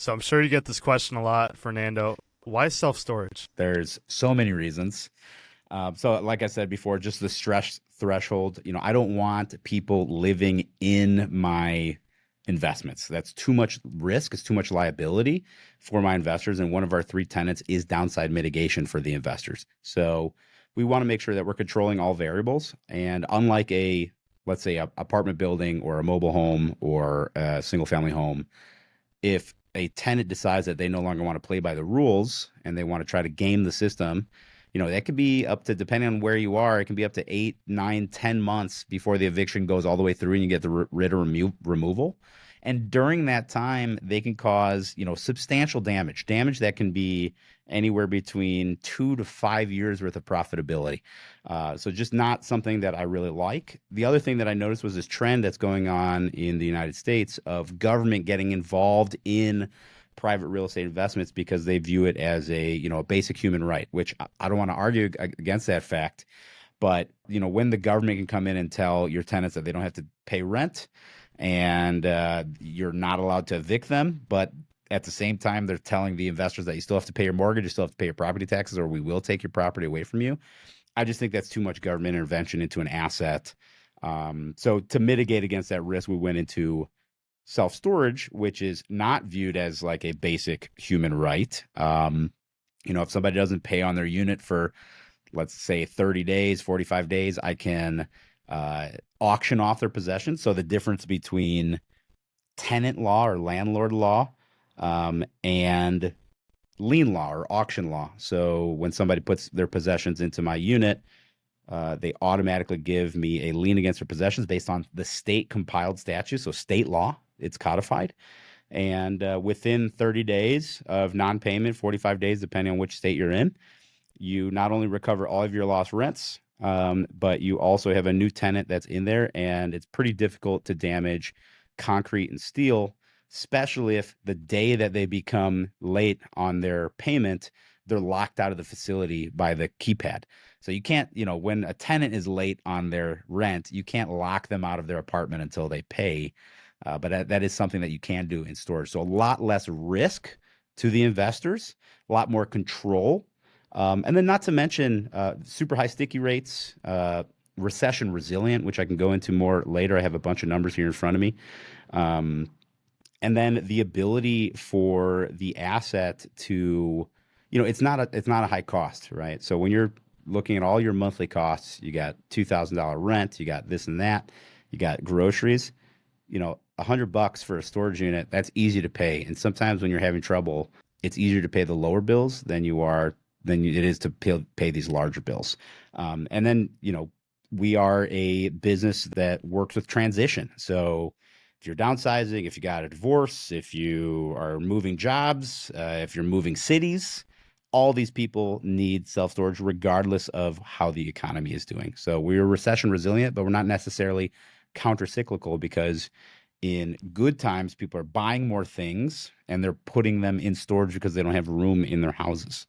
So I'm sure you get this question a lot, Fernando. Why self-storage? There's so many reasons. So, like I said before, just the stress threshold. I don't want people living in my investments. That's too much risk. It's too much liability for my investors. And one of our three tenets is downside mitigation for the investors. So, we want to make sure that we're controlling all variables. And unlike let's say, a apartment building or a mobile home or a single family home, if a tenant decides that they no longer want to play by the rules and they want to try to game the system, that could be up to, depending on where you are, it can be up to 8, 9, 10 months before the eviction goes all the way through and you get the writ of removal. And during that time, they can cause, substantial damage that can be anywhere between 2 to 5 years worth of profitability. So just not something that I really like. The other thing that I noticed was this trend that's going on in the United States of government getting involved in private real estate investments because they view it as a basic human right, which I don't want to argue against that fact. But when the government can come in and tell your tenants that they don't have to pay rent and you're not allowed to evict them, but at the same time they're telling the investors that you still have to pay your mortgage, you still have to pay your property taxes, or we will take your property away from you. I just think that's too much government intervention into an asset. So to mitigate against that risk, we went into self-storage, which is not viewed as like a basic human right. If somebody doesn't pay on their unit for, let's say, 30 days, 45 days, I can auction off their possessions. So the difference between tenant law or landlord law and lien law or auction law. So when somebody puts their possessions into my unit, they automatically give me a lien against their possessions based on the state compiled statute. So state law, it's codified. And within 30 days of non-payment, 45 days, depending on which state you're in, you not only recover all of your lost rents, but you also have a new tenant that's in there. And it's pretty difficult to damage concrete and steel, especially if the day that they become late on their payment, they're locked out of the facility by the keypad. So you can't, when a tenant is late on their rent, you can't lock them out of their apartment until they pay. But that is something that you can do in storage. So a lot less risk to the investors, a lot more control. And then not to mention super high sticky rates, recession resilient, which I can go into more later. I have a bunch of numbers here in front of me. And then the ability for the asset to, it's not a high cost, right? So when you're looking at all your monthly costs, you got $2,000 rent, you got this and that, you got groceries, $100 for a storage unit, that's easy to pay. And sometimes when you're having trouble, it's easier to pay the lower bills than it is to pay these larger bills. And then, we are a business that works with transition. So if you're downsizing, if you got a divorce, if you are moving jobs, if you're moving cities, all these people need self-storage regardless of how the economy is doing. So we're recession resilient, but we're not necessarily counter-cyclical because in good times, people are buying more things and they're putting them in storage because they don't have room in their houses.